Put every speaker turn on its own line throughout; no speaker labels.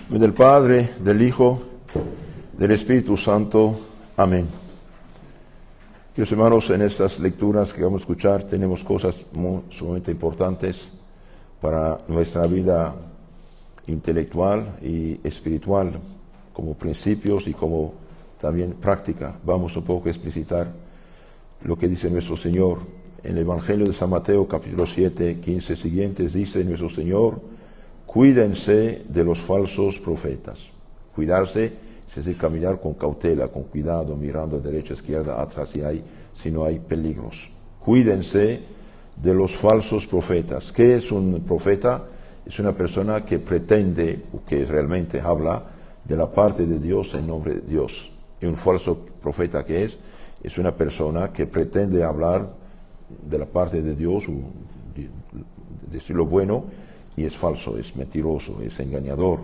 Del Padre, del Hijo, del Espíritu Santo. Amén. Queridos hermanos, en estas lecturas que vamos a escuchar tenemos cosas sumamente importantes para nuestra vida intelectual y espiritual, como principios y como también práctica. Vamos un poco a explicitar lo que dice nuestro Señor. En el Evangelio de San Mateo, capítulo 7, 15 siguientes, dice nuestro Señor: cuídense de los falsos profetas. Cuidarse es decir, caminar con cautela, con cuidado, mirando a derecha, izquierda, atrás si no hay peligros. Cuídense de los falsos profetas. ¿Qué es un profeta? Es una persona que pretende, o que realmente habla de la parte de Dios en nombre de Dios. Y un falso profeta, ¿qué es? Es una persona que pretende hablar de la parte de Dios, decir lo bueno, y es falso, es mentiroso, es engañador.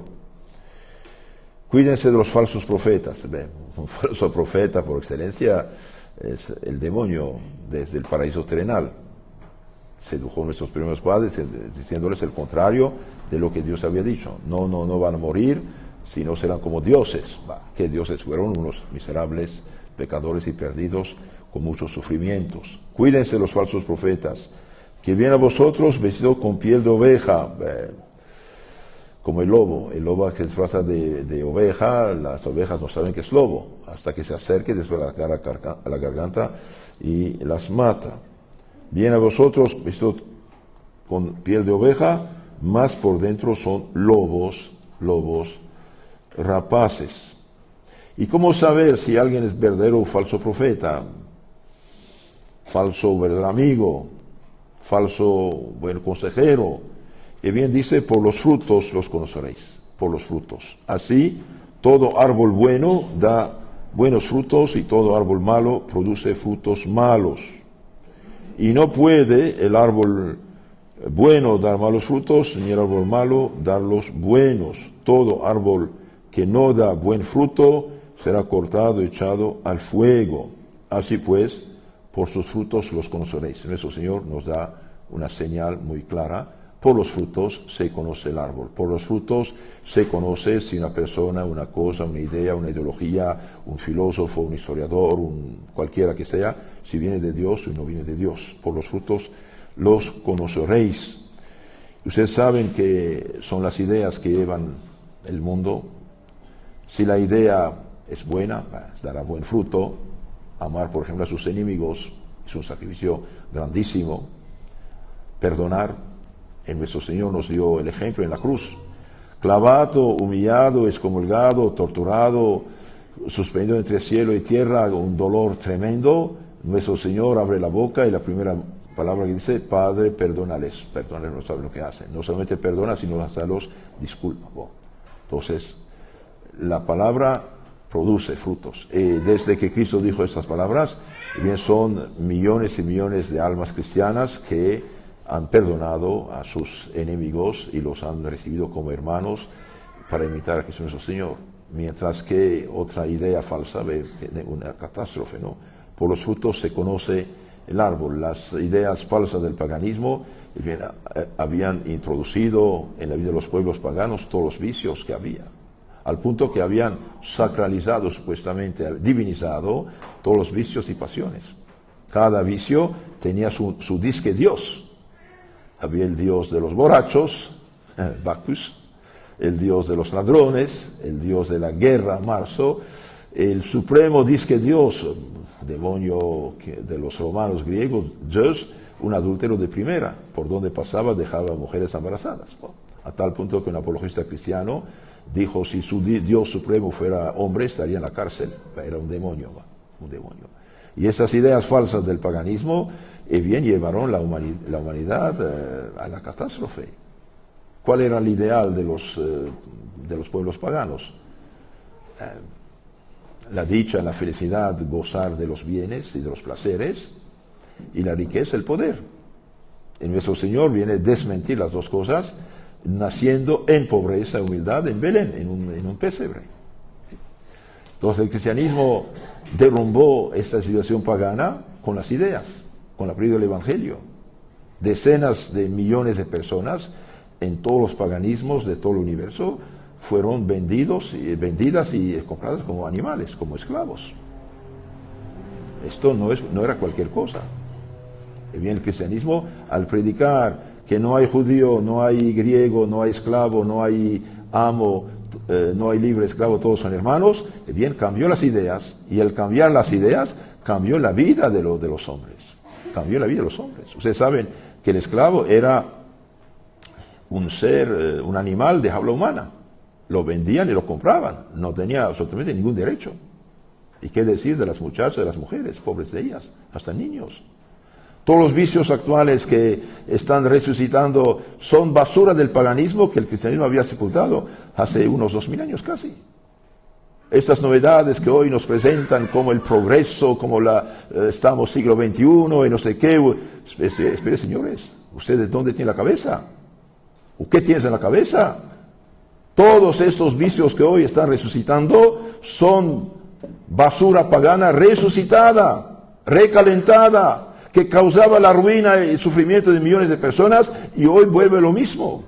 Cuídense de los falsos profetas. Un falso profeta por excelencia es el demonio desde el paraíso terrenal. Sedujo a nuestros primeros padres diciéndoles el contrario de lo que Dios había dicho. No van a morir, sino serán como dioses. ¿Qué dioses fueron? Unos miserables pecadores y perdidos con muchos sufrimientos. Cuídense de los falsos profetas, que vienen a vosotros vestidos con piel de oveja, como el lobo que se disfraza de oveja. Las ovejas no saben que es lobo, hasta que se acerque, después a la garganta y las mata. Vienen a vosotros vestidos con piel de oveja, mas por dentro son lobos rapaces. ¿Y cómo saber si alguien es verdadero o falso profeta? Falso verdadero amigo, falso buen consejero. Y bien dice, por los frutos los conoceréis, por los frutos. Así, todo árbol bueno da buenos frutos y todo árbol malo produce frutos malos. Y no puede el árbol bueno dar malos frutos, ni el árbol malo dar los buenos. Todo árbol que no da buen fruto será cortado y echado al fuego. Así pues, por sus frutos los conoceréis. Nuestro Señor nos da una señal muy clara. Por los frutos se conoce el árbol. Por los frutos se conoce si una persona, una cosa, una idea, una ideología, un filósofo, un historiador, cualquiera que sea, si viene de Dios o no viene de Dios. Por los frutos los conoceréis. Ustedes saben que son las ideas que llevan el mundo. Si la idea es buena, dará buen fruto. Amar, por ejemplo, a sus enemigos es un sacrificio grandísimo. Perdonar. Nuestro Señor nos dio el ejemplo en la cruz. Clavado, humillado, excomulgado, torturado, suspendido entre cielo y tierra, un dolor tremendo. Nuestro Señor abre la boca y la primera palabra que dice: Padre, perdónales. Perdónales, no saben lo que hacen. No solamente perdona, sino hasta los disculpa. Entonces, la palabra produce frutos. Desde que Cristo dijo estas palabras, bien son millones y millones de almas cristianas que han perdonado a sus enemigos y los han recibido como hermanos para imitar a Cristo nuestro Señor. Mientras que otra idea falsa ve una catástrofe, ¿no? Por los frutos se conoce el árbol. Las ideas falsas del paganismo habían introducido en la vida de los pueblos paganos todos los vicios que había, al punto que habían sacralizado, supuestamente divinizado, todos los vicios y pasiones. Cada vicio tenía su disque Dios. Había el dios de los borrachos, Bacchus, el dios de los ladrones, el dios de la guerra, Marso, el supremo disque dios, demonio de los romanos griegos, Zeus, un adúltero de primera, por donde pasaba dejaba mujeres embarazadas. A tal punto que un apologista cristiano dijo: si su dios supremo fuera hombre, estaría en la cárcel. Era un demonio. Y esas ideas falsas del paganismo bien llevaron la humanidad a la catástrofe. ¿Cuál era el ideal de los pueblos paganos? La dicha, la felicidad, gozar de los bienes y de los placeres, y la riqueza, el poder. Y nuestro Señor viene a desmentir las dos cosas, naciendo en pobreza y humildad en Belén, en un pesebre. Entonces el cristianismo derrumbó esta situación pagana con las ideas, con la predicción del Evangelio. Decenas de millones de personas en todos los paganismos de todo el universo fueron vendidas y compradas como animales, como esclavos. Esto no era cualquier cosa. Y bien, el cristianismo, al predicar que no hay judío, no hay griego, no hay esclavo, no hay amo, no hay libre, esclavo, todos son hermanos, bien, cambió las ideas, y al cambiar las ideas, cambió la vida de los hombres. Cambió la vida de los hombres. Ustedes saben que el esclavo era un ser, un animal de habla humana. Lo vendían y lo compraban. No tenía absolutamente ningún derecho. ¿Y qué decir de las muchachas, de las mujeres, pobres de ellas, hasta niños? Todos los vicios actuales que están resucitando son basura del paganismo que el cristianismo había sepultado hace unos 2000 años casi. Estas novedades que hoy nos presentan como el progreso, como estamos siglo XXI y no sé qué. Espere, señores, ¿ustedes dónde tienen la cabeza? ¿O qué tienes en la cabeza? Todos estos vicios que hoy están resucitando son basura pagana resucitada, recalentada, que causaba la ruina y el sufrimiento de millones de personas, y hoy vuelve lo mismo.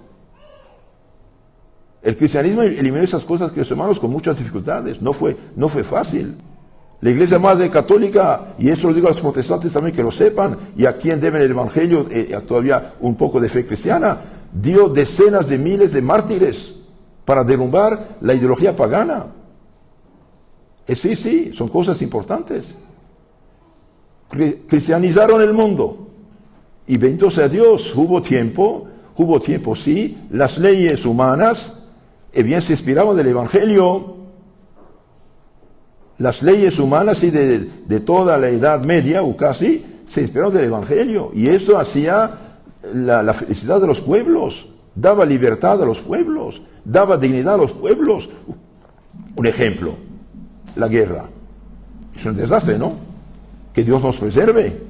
El cristianismo eliminó esas cosas, queridos hermanos, con muchas dificultades. No fue fácil. La Iglesia Madre Católica, y eso lo digo a los protestantes también que lo sepan, y a quien deben el Evangelio todavía un poco de fe cristiana, dio decenas de miles de mártires para derrumbar la ideología pagana. Sí, son cosas importantes. Cristianizaron el mundo, y bendito sea Dios, hubo tiempo, sí, las leyes humanas, bien se inspiraban del Evangelio. Las leyes humanas y de toda la Edad Media, o casi, se inspiraron del Evangelio, y eso hacía la felicidad de los pueblos, daba libertad a los pueblos, daba dignidad a los pueblos. Un ejemplo, la guerra. Es un desastre, ¿no? Que Dios nos preserve.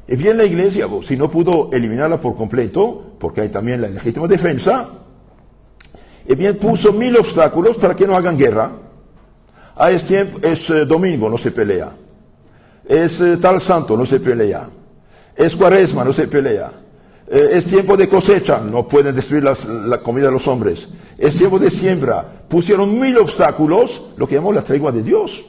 Y bien, la Iglesia, si no pudo eliminarla por completo, porque hay también la legítima defensa, y bien puso 1000 obstáculos para que no hagan guerra. Es domingo, no se pelea. Es tal santo, no se pelea. Es cuaresma, no se pelea. Es tiempo de cosecha, no pueden destruir la comida de los hombres. Es tiempo de siembra. Pusieron 1000 obstáculos, lo que llamamos la tregua de Dios.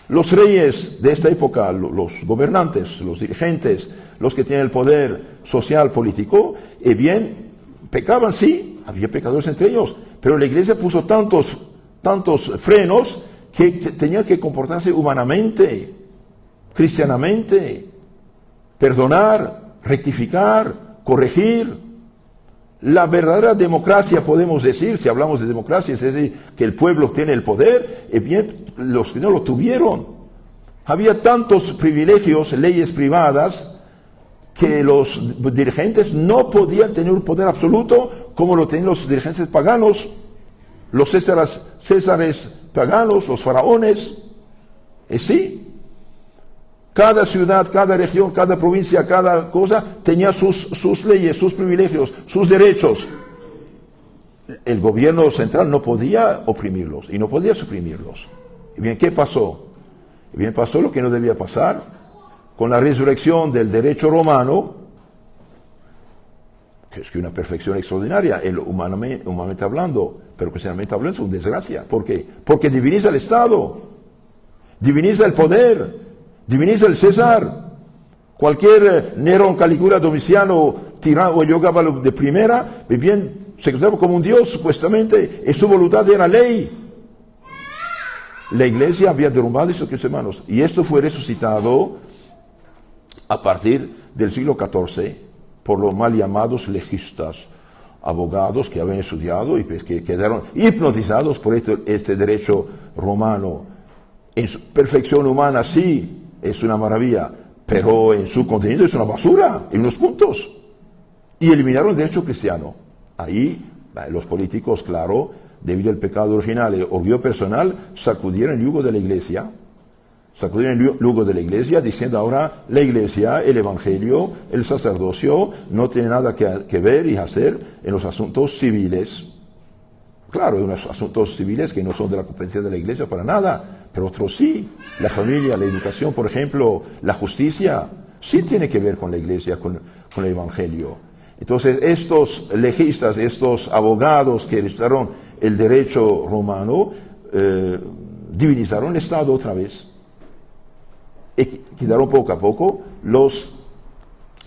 Los reyes de esta época, los gobernantes, los dirigentes, los que tienen el poder social, político, bien, pecaban, sí, había pecadores entre ellos, pero la Iglesia puso tantos frenos que tenían que comportarse humanamente, cristianamente, perdonar, rectificar, corregir. La verdadera democracia, podemos decir, si hablamos de democracia, es decir, que el pueblo tiene el poder, bien, los que no lo tuvieron. Había tantos privilegios, leyes privadas, que los dirigentes no podían tener un poder absoluto como lo tenían los dirigentes paganos, los césares paganos, los faraones. Sí. Cada ciudad, cada región, cada provincia, cada cosa tenía sus leyes, sus privilegios, sus derechos. El gobierno central no podía oprimirlos y no podía suprimirlos. Y bien, ¿qué pasó? Y bien, pasó lo que no debía pasar. Con la resurrección del derecho romano, que es que una perfección extraordinaria, humanamente hablando, pero cristianamente hablando es una desgracia. ¿Por qué? Porque diviniza el Estado, diviniza el poder, diviniza el César. Cualquier Nerón, Calígula, Domiciano, tirano o llegaba de primera, bien, se consideraba como un dios, supuestamente, y su voluntad era ley. La Iglesia había derrumbado eso, queridos hermanos, y esto fue resucitado a partir del siglo XIV por los mal llamados legistas, abogados que habían estudiado y pues que quedaron hipnotizados por este derecho romano. En su perfección humana sí, es una maravilla, pero en su contenido es una basura, en unos puntos. Y eliminaron el derecho cristiano. Ahí los políticos, claro, debido al pecado original y orgullo personal, sacudieron el yugo de la Iglesia. Sacudieron el yugo de la Iglesia, diciendo ahora la Iglesia, el Evangelio, el sacerdocio, no tiene nada que ver y hacer en los asuntos civiles. Claro, hay unos asuntos civiles que no son de la competencia de la Iglesia para nada, pero otros sí. La familia, la educación, por ejemplo, la justicia, sí tiene que ver con la Iglesia, con el Evangelio. Entonces, estos legistas, estos abogados que estudiaron el derecho romano, divinizaron el Estado otra vez. Y quitaron poco a poco los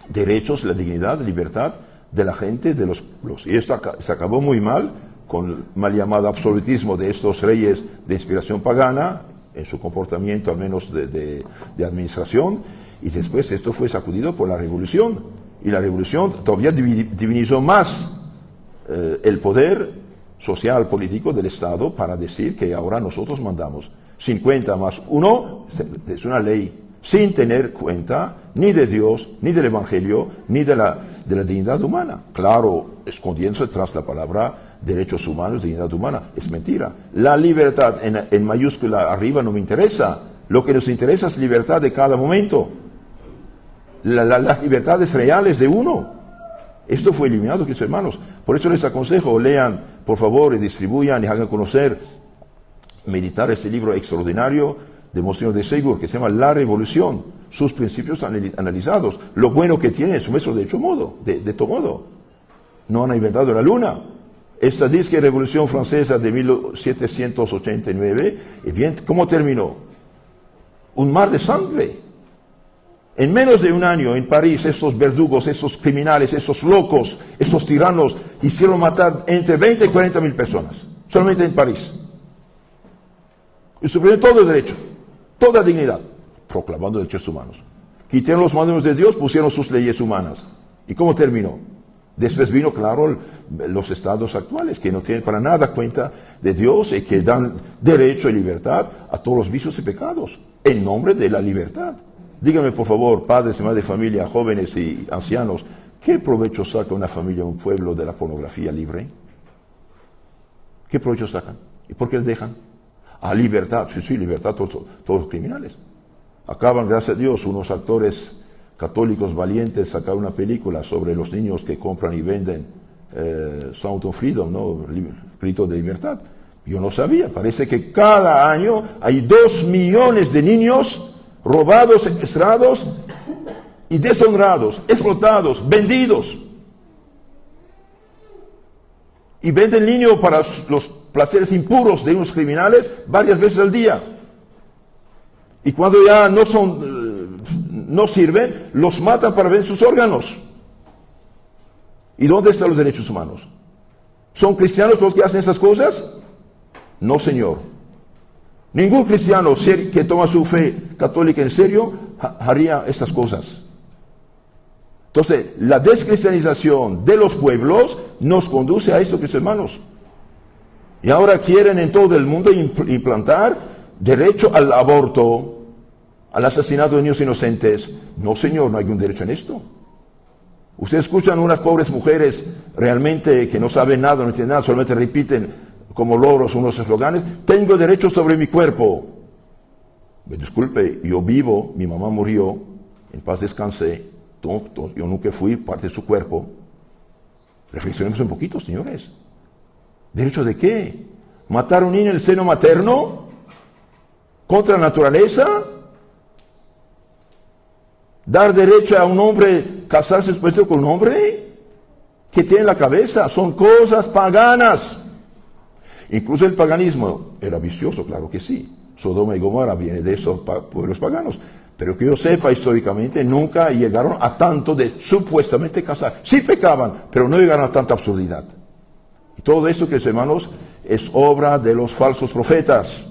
derechos, la dignidad, la libertad de la gente, de los pueblos. Y esto se acabó muy mal con el mal llamado absolutismo de estos reyes de inspiración pagana, en su comportamiento al menos de administración, y después esto fue sacudido por la revolución, y la revolución todavía divinizó más el poder social, político del Estado para decir que ahora nosotros mandamos. 50 más 1 es una ley, sin tener cuenta ni de Dios, ni del Evangelio, ni de la dignidad humana. Claro, escondiéndose tras la palabra derechos humanos, dignidad humana. Es mentira. La libertad en mayúscula arriba no me interesa. Lo que nos interesa es libertad de cada momento. Las libertades reales de uno. Esto fue eliminado, queridos hermanos. Por eso les aconsejo, lean, por favor, y distribuyan y hagan conocer, meditar este libro extraordinario de Monseñor de Ségur, que se llama La Revolución, sus principios analizados, lo bueno que tiene su maestro de todo modo. No han inventado la luna. Esta disque Revolución Francesa de 1789, y bien, ¿cómo terminó? Un mar de sangre. En menos de un año en París, estos verdugos, estos criminales, estos locos, estos tiranos hicieron matar entre 20 y 40 mil personas, solamente en París. Y suprimieron todo el derecho, toda dignidad, proclamando derechos humanos. Quitaron los mandamientos de Dios, pusieron sus leyes humanas. ¿Y cómo terminó? Después vino, claro, los estados actuales, que no tienen para nada cuenta de Dios y que dan derecho y libertad a todos los vicios y pecados, en nombre de la libertad. Díganme, por favor, padres y madres de familia, jóvenes y ancianos, ¿qué provecho saca una familia, un pueblo de la pornografía libre? ¿Qué provecho sacan? ¿Y por qué les dejan? A libertad, sí, libertad, todos los criminales. Acaban, gracias a Dios, unos actores católicos valientes sacar una película sobre los niños que compran y venden Sound of Freedom, ¿no? Grito de libertad. Yo no sabía, parece que cada año hay 2 millones de niños robados, secuestrados y deshonrados, explotados, vendidos. Y venden niños para los placeres impuros de unos criminales varias veces al día. Y cuando ya no sirven, los matan para vender sus órganos. ¿Y dónde están los derechos humanos? ¿Son cristianos los que hacen esas cosas? No, señor. Ningún cristiano que toma su fe católica en serio haría estas cosas. Entonces, la descristianización de los pueblos nos conduce a esto, queridos hermanos. Y ahora quieren en todo el mundo implantar derecho al aborto, al asesinato de niños inocentes. No, señor, no hay un derecho en esto. Ustedes escuchan unas pobres mujeres realmente que no saben nada, no entienden nada, solamente repiten como loros unos esloganes: tengo derecho sobre mi cuerpo. Me disculpe, yo vivo, mi mamá murió, en paz descansé, yo nunca fui parte de su cuerpo. Reflexionemos un poquito, señores. ¿Derecho de qué? ¿Matar a un niño en el seno materno? ¿Contra la naturaleza? ¿Dar derecho a un hombre casarse después con un hombre? ¿Qué tiene en la cabeza? Son cosas paganas. Incluso el paganismo era vicioso, claro que sí. Sodoma y Gomorra viene de esos pueblos paganos. Pero que yo sepa, históricamente, nunca llegaron a tanto de supuestamente casar. Sí pecaban, pero no llegaron a tanta absurdidad. Y todo esto, queridos hermanos, es obra de los falsos profetas.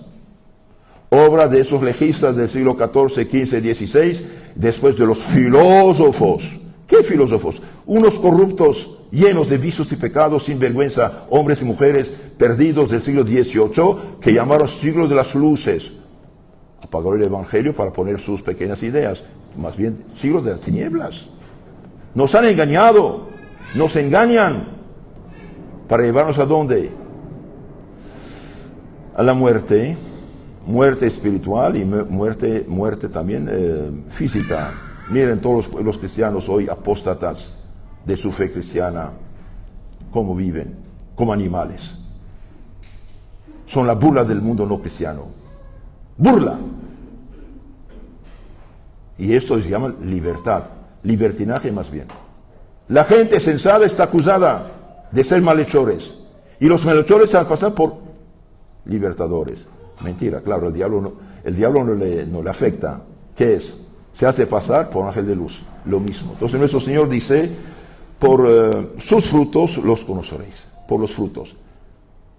Obra de esos legistas del siglo XIV, XV, XVI, después de los filósofos. ¿Qué filósofos? Unos corruptos, llenos de vicios y pecados, sin vergüenza, hombres y mujeres perdidos del siglo XVIII, que llamaron siglo de las luces. Apagaron el Evangelio para poner sus pequeñas ideas, más bien siglo de las tinieblas. Nos han engañado, nos engañan, para llevarnos ¿a dónde? A la muerte. Muerte espiritual y muerte también física. Miren todos los pueblos cristianos hoy apóstatas de su fe cristiana, cómo viven, como animales. Son la burla del mundo no cristiano. Burla. Y esto se llama libertad, libertinaje más bien. La gente sensata está acusada de ser malhechores. Y los malhechores se van a pasar por libertadores. Mentira, claro, el diablo no le afecta. ¿Qué es? Se hace pasar por ángel de luz. Lo mismo. Entonces nuestro Señor dice, por sus frutos los conoceréis. Por los frutos.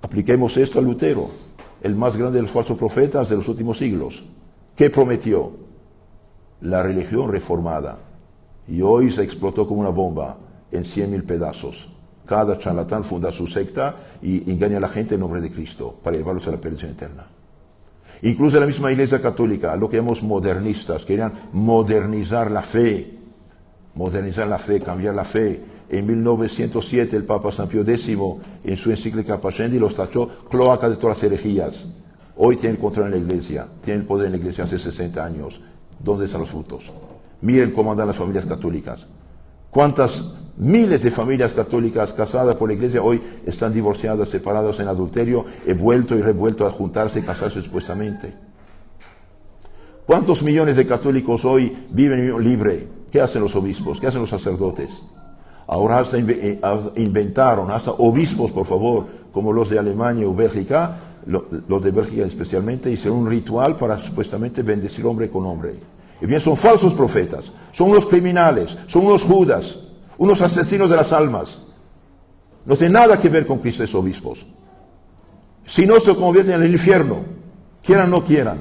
Apliquemos esto a Lutero, el más grande de los falsos profetas de los últimos siglos. ¿Qué prometió? La religión reformada. Y hoy se explotó como una bomba en 100.000 pedazos. Cada charlatán funda su secta y engaña a la gente en nombre de Cristo para llevarlos a la perdición eterna. Incluso la misma Iglesia Católica, lo que llamamos modernistas, querían modernizar la fe, cambiar la fe. En 1907 el Papa San Pío X, en su encíclica Pascendi, los tachó cloaca de todas las herejías. Hoy tiene el control en la Iglesia, tiene el poder en la Iglesia hace 60 años. ¿Dónde están los frutos? Miren cómo andan las familias católicas. ¿Cuántas miles de familias católicas casadas por la Iglesia hoy están divorciadas, separadas en adulterio, he vuelto y revuelto a juntarse y casarse supuestamente? ¿Cuántos millones de católicos hoy viven libre? ¿Qué hacen los obispos? ¿Qué hacen los sacerdotes? Ahora hasta inventaron, hasta obispos, por favor, como los de Alemania o Bélgica, los de Bélgica especialmente, hicieron un ritual para supuestamente bendecir hombre con hombre. Y bien, son falsos profetas, son unos criminales, son unos judas, unos asesinos de las almas. No tiene nada que ver con Cristo esos obispos. Si no, se convierten en el infierno, quieran o no quieran.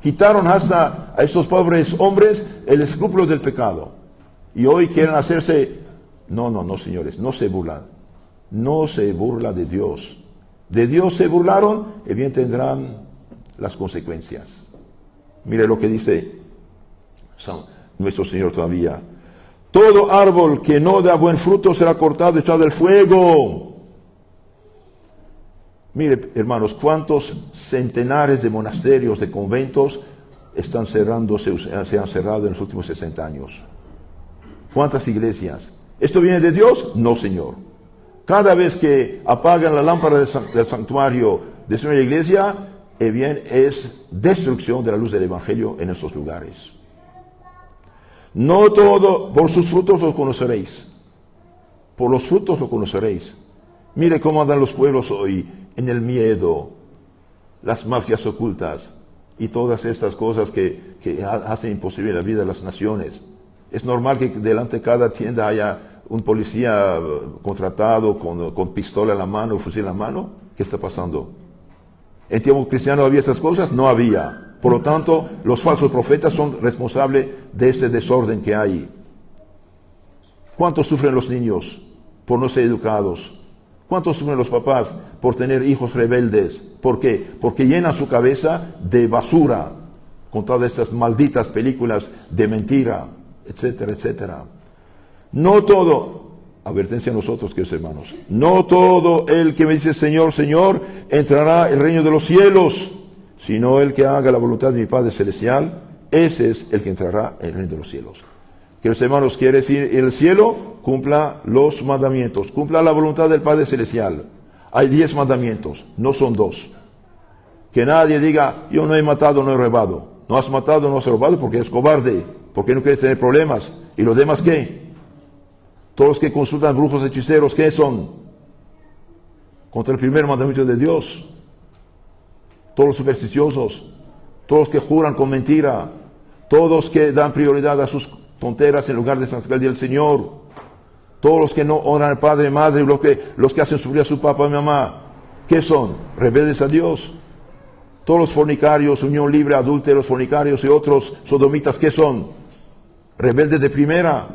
Quitaron hasta a estos pobres hombres el escrúpulo del pecado. Y hoy quieren hacerse... No, señores, no se burlan. No se burla de Dios. De Dios se burlaron, y bien tendrán las consecuencias. Mire lo que dice nuestro Señor todavía. Todo árbol que no da buen fruto será cortado y echado al fuego. Mire, hermanos, cuántos centenares de monasterios, de conventos están cerrándose, se han cerrado en los últimos 60 años. ¿Cuántas iglesias? ¿Esto viene de Dios? No, Señor. Cada vez que apagan la lámpara del santuario de su iglesia, bien, es destrucción de la luz del Evangelio en estos lugares. No todo, por sus frutos los conoceréis. Por los frutos los conoceréis. Mire cómo andan los pueblos hoy, en el miedo, las mafias ocultas y todas estas cosas que hacen imposible la vida de las naciones. Es normal que delante de cada tienda haya un policía contratado con pistola en la mano, fusil en la mano. ¿Qué está pasando? ¿En tiempo cristiano había estas cosas? No había. Por lo tanto, los falsos profetas son responsables de ese desorden que hay. ¿Cuántos sufren los niños por no ser educados? ¿Cuántos sufren los papás por tener hijos rebeldes? ¿Por qué? Porque llenan su cabeza de basura con todas estas malditas películas de mentira, etcétera, etcétera. No todo, advertencia a nosotros, queridos hermanos, no todo el que me dice Señor, Señor, entrará el reino de los cielos, sino el que haga la voluntad de mi Padre Celestial, ese es el que entrará en el reino de los cielos. Queridos hermanos, quiere decir en el cielo, cumpla los mandamientos, cumpla la voluntad del Padre Celestial. Hay 10 mandamientos, no son 2. Que nadie diga, yo no he matado, no he robado. No has matado, no has robado porque eres cobarde, porque no quieres tener problemas. ¿Y los demás qué? Todos los que consultan brujos, hechiceros, ¿qué son? Contra el primer mandamiento de Dios. Todos los supersticiosos, todos los que juran con mentira, todos los que dan prioridad a sus tonteras en lugar de santificar el día del Señor, todos los que no honran al padre y madre, los que hacen sufrir a su papá y mamá, ¿qué son? Rebeldes a Dios. Todos los fornicarios, unión libre, adúlteros, fornicarios y otros sodomitas, ¿qué son? Rebeldes de primera.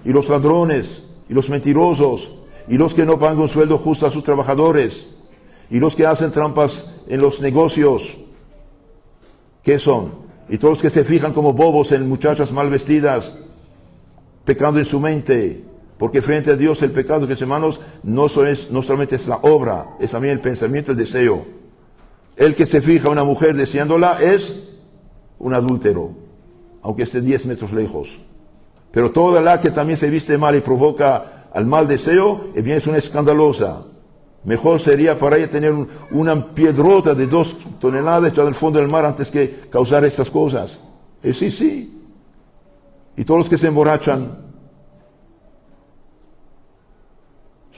Y los ladrones, y los mentirosos, y los que no pagan un sueldo justo a sus trabajadores, y los que hacen trampas en los negocios, ¿qué son? Y todos los que se fijan como bobos en muchachas mal vestidas, pecando en su mente, porque frente a Dios el pecado, que hermanos, no solamente es la obra, es también el pensamiento, el deseo. El que se fija en una mujer deseándola es un adúltero, aunque esté 10 metros lejos. Pero toda la que también se viste mal y provoca al mal deseo, bien es una escandalosa. Mejor sería para ella tener una piedrota de 2 toneladas echada al fondo del mar antes que causar estas cosas. Sí. Y todos los que se emborrachan,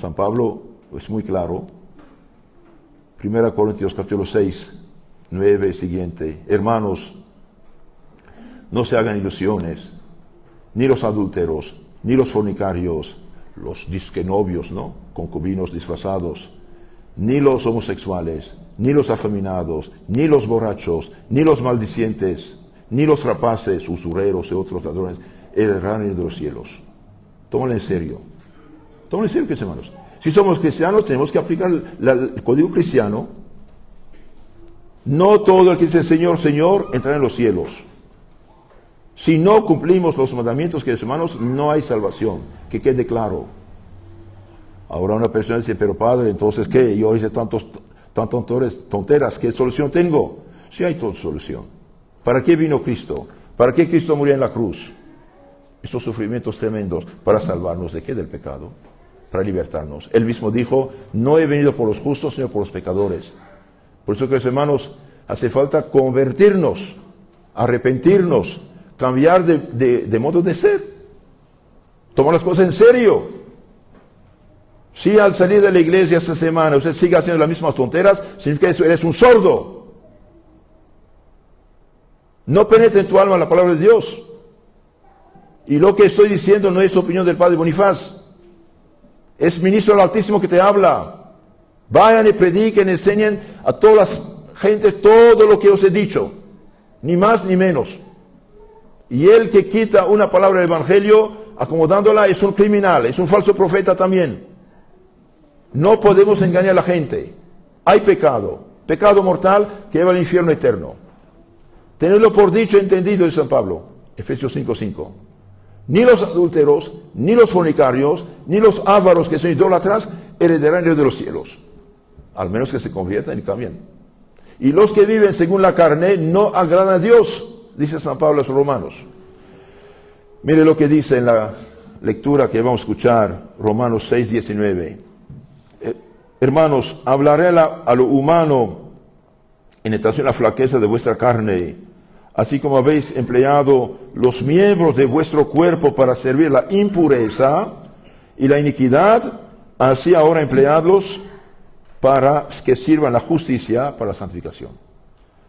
San Pablo es muy claro. 1 Corintios capítulo 6, 9 siguiente. Hermanos, no se hagan ilusiones, ni los adúlteros, ni los fornicarios, los disquenovios, ¿no? Concubinos disfrazados, ni los homosexuales, ni los afeminados, ni los borrachos, ni los maldicientes, ni los rapaces, usureros y otros ladrones, el reino de los cielos. Tómalo en serio. Tómalo en serio, queridos hermanos. Si somos cristianos, tenemos que aplicar el código cristiano. No todo el que dice Señor, Señor, entrará en los cielos. Si no cumplimos los mandamientos, queridos hermanos, no hay salvación. Que quede claro. Ahora una persona dice, pero Padre, entonces, ¿qué? Yo hice tantas tonteras, ¿qué solución tengo? Sí hay toda solución. ¿Para qué vino Cristo? ¿Para qué Cristo murió en la cruz? Estos sufrimientos tremendos, ¿para salvarnos de qué? Del pecado, para libertarnos. Él mismo dijo, no he venido por los justos, sino por los pecadores. Por eso, queridos hermanos, hace falta convertirnos, arrepentirnos, cambiar de modo de ser, tomar las cosas en serio. Si al salir de la iglesia esta semana usted sigue haciendo las mismas tonteras, significa que eres un sordo. No penetra en tu alma la palabra de Dios. Y lo que estoy diciendo no es opinión del Padre Bonifaz. Es ministro del Altísimo que te habla. Vayan y prediquen, enseñen a todas las gentes todo lo que os he dicho. Ni más ni menos. Y el que quita una palabra del Evangelio, acomodándola, es un criminal, es un falso profeta también. No podemos engañar a la gente. Hay pecado mortal que lleva al infierno eterno. Tenedlo por dicho y entendido, de San Pablo, Efesios 5:5. Ni los adúlteros, ni los fornicarios, ni los ávaros que son idólatras heredarán el reino de los cielos. Al menos que se conviertan y cambien. Y los que viven según la carne no agradan a Dios, dice San Pablo a los romanos. Mire lo que dice en la lectura que vamos a escuchar, Romanos 6:19. Hermanos, hablaré a lo humano en tentación a la flaqueza de vuestra carne, así como habéis empleado los miembros de vuestro cuerpo para servir la impureza y la iniquidad, así ahora empleadlos para que sirvan la justicia para la santificación.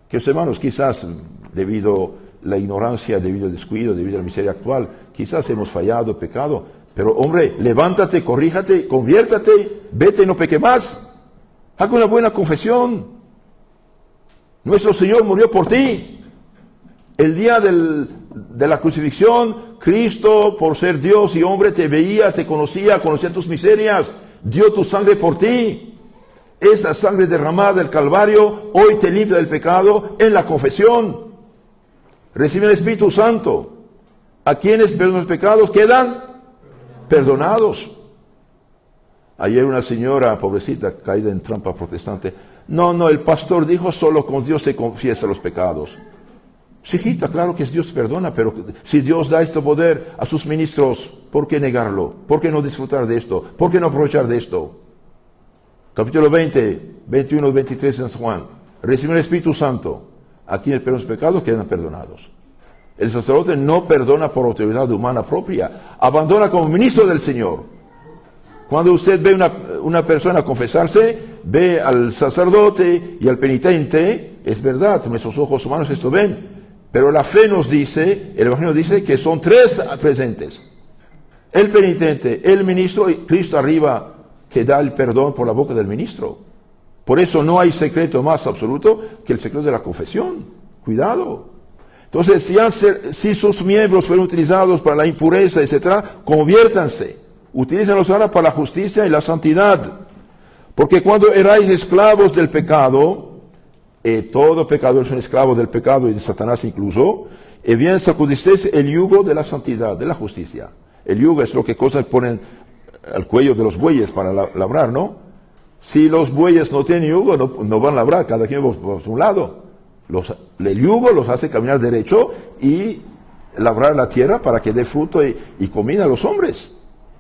Queridos hermanos, quizás debido a la ignorancia, debido al descuido, debido a la miseria actual, quizás hemos fallado, pecado. Pero hombre, levántate, corríjate, conviértate, vete y no peque más. Haga una buena confesión. Nuestro Señor murió por ti. El día de la crucifixión, Cristo, por ser Dios y hombre, te veía, te conocía tus miserias, dio tu sangre por ti. Esa sangre derramada del Calvario hoy te limpia del pecado en la confesión. Recibe el Espíritu Santo. A quienes perdonan los pecados quedan perdonados. Ayer una señora, pobrecita, caída en trampa protestante. No, el pastor dijo solo con Dios se confiesa los pecados. Sí, hijita, claro que Dios perdona, pero si Dios da este poder a sus ministros, ¿por qué negarlo? ¿Por qué no disfrutar de esto? ¿Por qué no aprovechar de esto? Capítulo 20, 21, 23 en San Juan. Reciben el Espíritu Santo. A quienes perdonan los pecados quedan perdonados. El sacerdote no perdona por autoridad humana propia, abandona como ministro del Señor. Cuando usted ve una persona confesarse, ve al sacerdote y al penitente, es verdad, nuestros ojos humanos esto ven, pero la fe nos dice, el Evangelio dice que son tres presentes. El penitente, el ministro y Cristo arriba, que da el perdón por la boca del ministro. Por eso no hay secreto más absoluto que el secreto de la confesión. Cuidado. Entonces, si sus miembros fueron utilizados para la impureza, etc., conviértanse. Utilícenlos ahora para la justicia y la santidad. Porque cuando erais esclavos del pecado, todo pecador es un esclavo del pecado y de Satanás incluso, y bien sacudisteis el yugo de la santidad, de la justicia. El yugo es lo que cosas ponen al cuello de los bueyes para labrar, ¿no? Si los bueyes no tienen yugo, no van a labrar, cada quien por su lado. El yugo los hace caminar derecho y labrar la tierra para que dé fruto y comida a los hombres.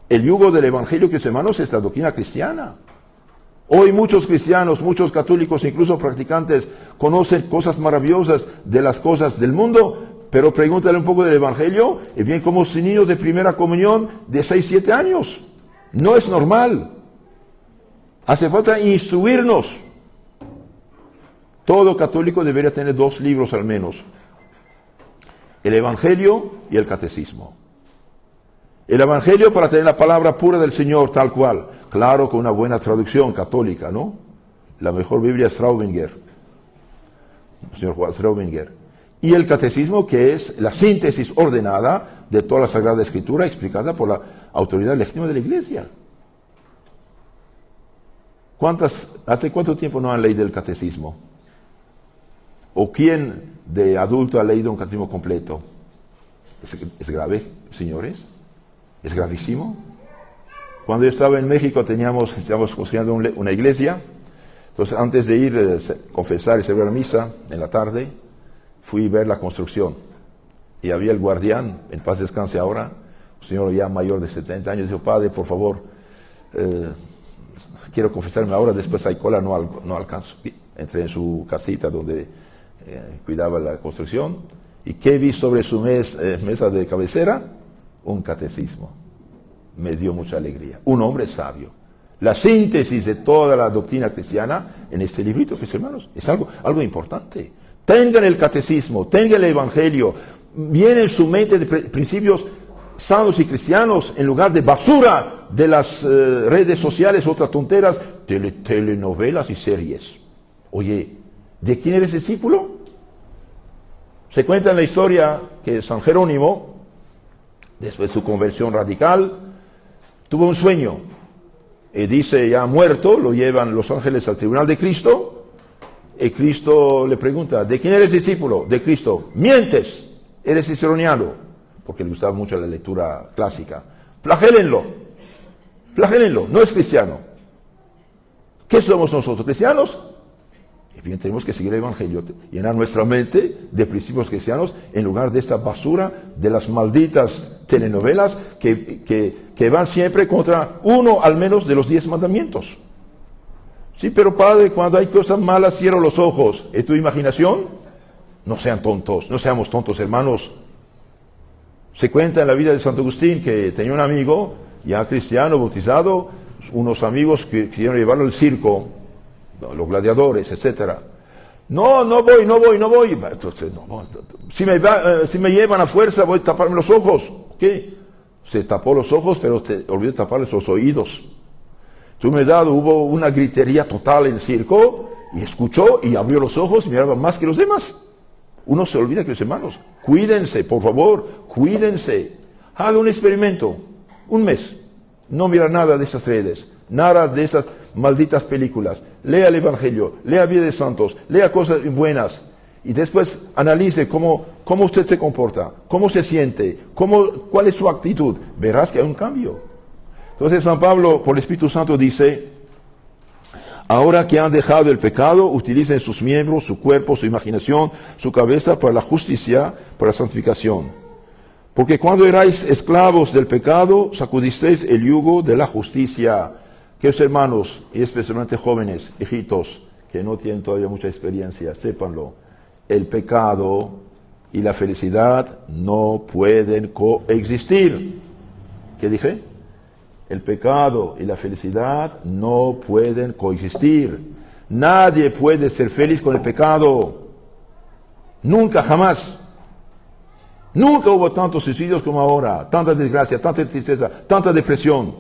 El yugo del Evangelio, que hermanos, es la doctrina cristiana. Hoy muchos cristianos, muchos católicos, incluso practicantes, conocen cosas maravillosas de las cosas del mundo, pero pregúntale un poco del Evangelio y bien como niños de primera comunión de 6, 7 años. No es normal. Hace falta instruirnos. Todo católico debería tener 2 libros al menos. El Evangelio y el Catecismo. El Evangelio para tener la palabra pura del Señor tal cual. Claro, con una buena traducción católica, ¿no? La mejor Biblia es Straubinger. El señor Juan Straubinger. Y el Catecismo, que es la síntesis ordenada de toda la Sagrada Escritura explicada por la autoridad legítima de la Iglesia. ¿Hace cuánto tiempo no han leído el Catecismo? ¿O quién de adulto ha leído un catecismo completo? ¿Es grave, señores? ¿Es gravísimo? Cuando yo estaba en México estábamos construyendo una iglesia. Entonces, antes de ir a confesar y celebrar misa en la tarde, fui a ver la construcción. Y había el guardián, en paz descanse ahora, un señor ya mayor de 70 años, dijo: padre, por favor, quiero confesarme ahora, después hay cola, no alcanzo. Entré en su casita donde cuidaba la construcción, y ¿qué vi sobre su mesa de cabecera? Un catecismo. Me dio mucha alegría. Un hombre sabio. La síntesis de toda la doctrina cristiana en este librito, mis hermanos, es algo importante. Tengan el catecismo, tengan el evangelio, viene en su mente de principios sanos y cristianos en lugar de basura de las redes sociales, otras tonteras, telenovelas y series. Oye, ¿de quién eres discípulo? Se cuenta en la historia que San Jerónimo, después de su conversión radical, tuvo un sueño. Y dice, ya muerto, lo llevan los ángeles al tribunal de Cristo. Y Cristo le pregunta: ¿de quién eres discípulo? De Cristo. Mientes, eres ciceroniano, porque le gustaba mucho la lectura clásica. Flagélenlo, no es cristiano. ¿Qué somos nosotros? ¿Cristianos? Y bien, tenemos que seguir el evangelio, llenar nuestra mente de principios cristianos en lugar de esta basura de las malditas telenovelas que van siempre contra uno al menos de los 10 mandamientos. Sí, pero padre, cuando hay cosas malas cierro los ojos. ¿Es tu imaginación? No sean tontos, no seamos tontos, hermanos. Se cuenta en la vida de Santo Agustín que tenía un amigo, ya cristiano, bautizado, unos amigos que quisieron llevarlo al circo, los gladiadores, etcétera. No voy. Entonces, si me llevan a fuerza, voy a taparme los ojos. ¿Qué? Se tapó los ojos, pero se olvidó taparles los oídos. Hubo una gritería total en el circo, y escuchó y abrió los ojos y miraba más que los demás. Uno se olvida, que los hermanos, cuídense, por favor, cuídense. Haga un experimento, un mes. No mira nada de esas redes, nada de esas malditas películas. Lea el Evangelio, lea vida de santos, lea cosas buenas. Y después analice cómo usted se comporta, cómo se siente, cuál es su actitud. Verás que hay un cambio. Entonces San Pablo, por el Espíritu Santo, dice: ahora que han dejado el pecado, utilicen sus miembros, su cuerpo, su imaginación, su cabeza para la justicia, para la santificación. Porque cuando erais esclavos del pecado, sacudisteis el yugo de la justicia. Queridos hermanos, y especialmente jóvenes, hijitos, que no tienen todavía mucha experiencia, sépanlo. El pecado y la felicidad no pueden coexistir. ¿Qué dije? El pecado y la felicidad no pueden coexistir. Nadie puede ser feliz con el pecado. Nunca, jamás. Nunca hubo tantos suicidios como ahora, tanta desgracia, tanta tristeza, tanta depresión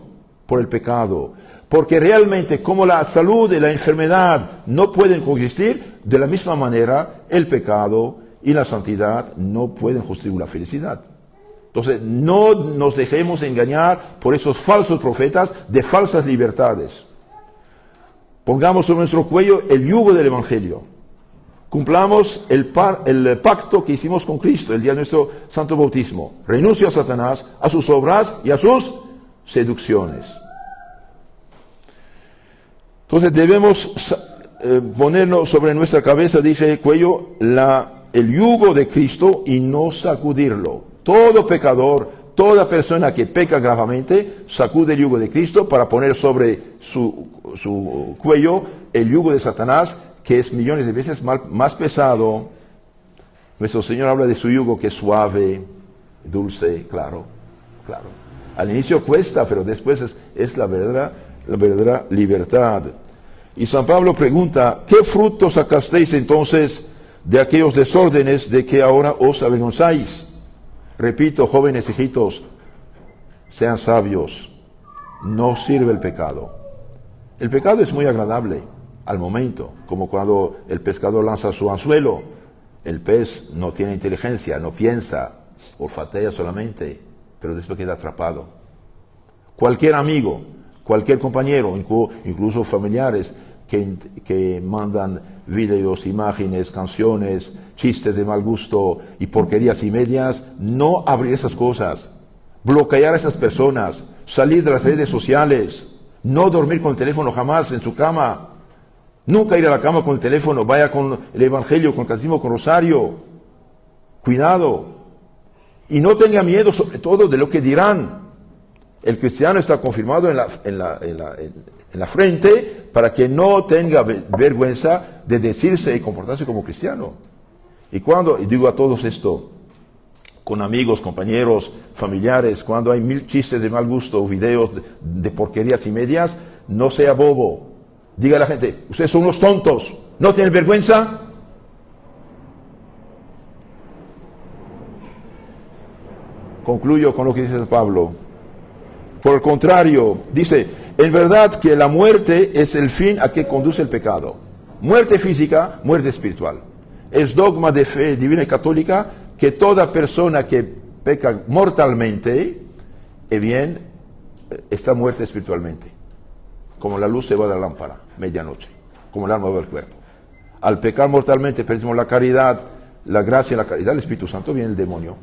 por el pecado. Porque realmente, como la salud y la enfermedad no pueden coexistir, de la misma manera el pecado y la santidad no pueden justificar la felicidad. Entonces, no nos dejemos engañar por esos falsos profetas de falsas libertades. Pongamos sobre nuestro cuello el yugo del Evangelio. Cumplamos el pacto que hicimos con Cristo el día de nuestro santo bautismo. Renuncio a Satanás, a sus obras y a sus seducciones. Entonces debemos ponernos sobre nuestra cabeza, dice cuello, el yugo de Cristo y no sacudirlo. Todo pecador, toda persona que peca gravemente, sacude el yugo de Cristo para poner sobre su cuello el yugo de Satanás, que es millones de veces más pesado. Nuestro Señor habla de su yugo, que es suave, dulce, claro. Al inicio cuesta, pero después es la verdadera la verdadera libertad. Y San Pablo pregunta, ¿qué frutos sacasteis entonces de aquellos desórdenes de que ahora os avergonzáis? Repito, jóvenes hijitos, sean sabios, no sirve el pecado. El pecado es muy agradable al momento, como cuando el pescador lanza su anzuelo. El pez no tiene inteligencia, no piensa, olfatea solamente, pero después queda atrapado. Cualquier amigo, cualquier compañero, incluso familiares que mandan videos, imágenes, canciones, chistes de mal gusto y porquerías y medias, no abrir esas cosas, bloquear a esas personas, salir de las redes sociales, no dormir con el teléfono jamás en su cama, nunca ir a la cama con el teléfono, vaya con el Evangelio, con el Catecismo, con Rosario. Cuidado. Y no tenga miedo sobre todo de lo que dirán. El cristiano está confirmado en la frente para que no tenga vergüenza de decirse y comportarse como cristiano. Y digo a todos esto, con amigos, compañeros, familiares, cuando hay 1000 chistes de mal gusto, videos de porquerías y medias, no sea bobo. Diga a la gente, ustedes son unos tontos, ¿no tienen vergüenza? Concluyo con lo que dice Pablo. Por el contrario, dice, en verdad que la muerte es el fin a que conduce el pecado. Muerte física, muerte espiritual. Es dogma de fe divina y católica que toda persona que peca mortalmente, está muerta espiritualmente. Como la luz se va de la lámpara, medianoche, como el alma va del cuerpo. Al pecar mortalmente perdimos la caridad, la gracia y la caridad del Espíritu Santo, viene el demonio.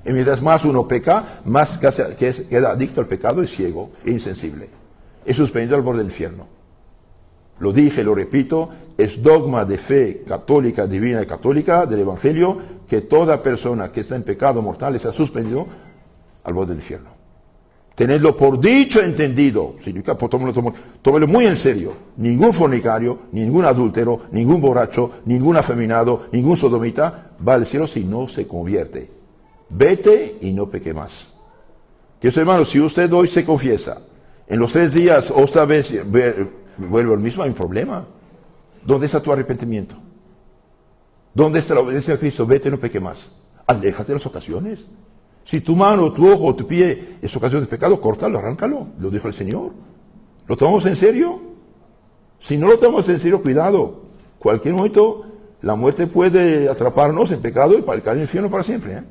Y mientras más uno peca, más queda adicto al pecado y ciego e insensible. Es suspendido al borde del infierno. Lo dije, lo repito, es dogma de fe católica, divina y católica del Evangelio que toda persona que está en pecado mortal está suspendido al borde del infierno. Tenedlo por dicho entendido, significa, tómelo muy en serio. Ningún fornicario, ningún adúltero, ningún borracho, ningún afeminado, ningún sodomita va al cielo si no se convierte. Vete y no peque más. Queridos hermanos, si usted hoy se confiesa, en los 3 días otra vez vuelve al mismo, hay un problema. ¿Dónde está tu arrepentimiento? ¿Dónde está la obediencia a Cristo? Vete y no peque más. Aléjate de las ocasiones. Si tu mano, tu ojo, tu pie es ocasión de pecado, córtalo, arráncalo. Lo dijo el Señor. ¿Lo tomamos en serio? Si no lo tomamos en serio, cuidado. Cualquier momento la muerte puede atraparnos en pecado y caer en el infierno para siempre.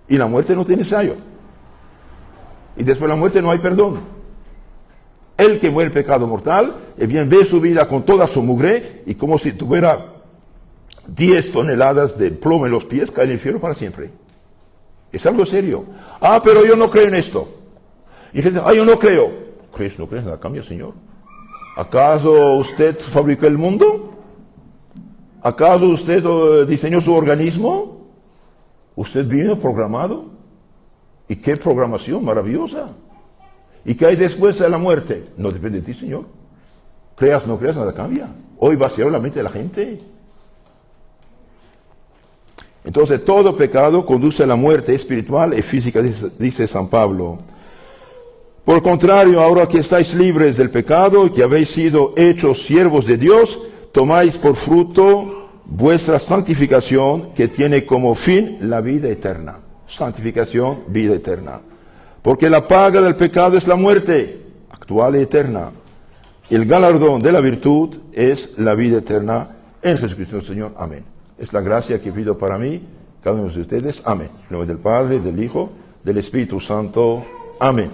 Y la muerte no tiene ensayo. Y después de la muerte no hay perdón. El que muere el pecado mortal, ve su vida con toda su mugre y como si tuviera 10 toneladas de plomo en los pies, cae en el infierno para siempre. Es algo serio. Pero yo no creo en esto. Y gente, yo no creo. ¿Crees? ¿No crees? Nada cambia, Señor. ¿Acaso usted fabricó el mundo? ¿Acaso usted diseñó su organismo? ¿Usted vino programado? ¿Y qué programación maravillosa? ¿Y qué hay después de la muerte? No depende de ti, Señor. Creas, no creas, nada cambia. Hoy vaciaron la mente de la gente. Entonces, todo pecado conduce a la muerte espiritual y física, dice San Pablo. Por el contrario, ahora que estáis libres del pecado y que habéis sido hechos siervos de Dios, tomáis por fruto vuestra santificación, que tiene como fin la vida eterna. Santificación, vida eterna. Porque la paga del pecado es la muerte, actual y eterna. Y el galardón de la virtud es la vida eterna en Jesucristo Señor. Amén. Es la gracia que pido para mí, cada uno de ustedes. Amén. En nombre del Padre, del Hijo, del Espíritu Santo. Amén.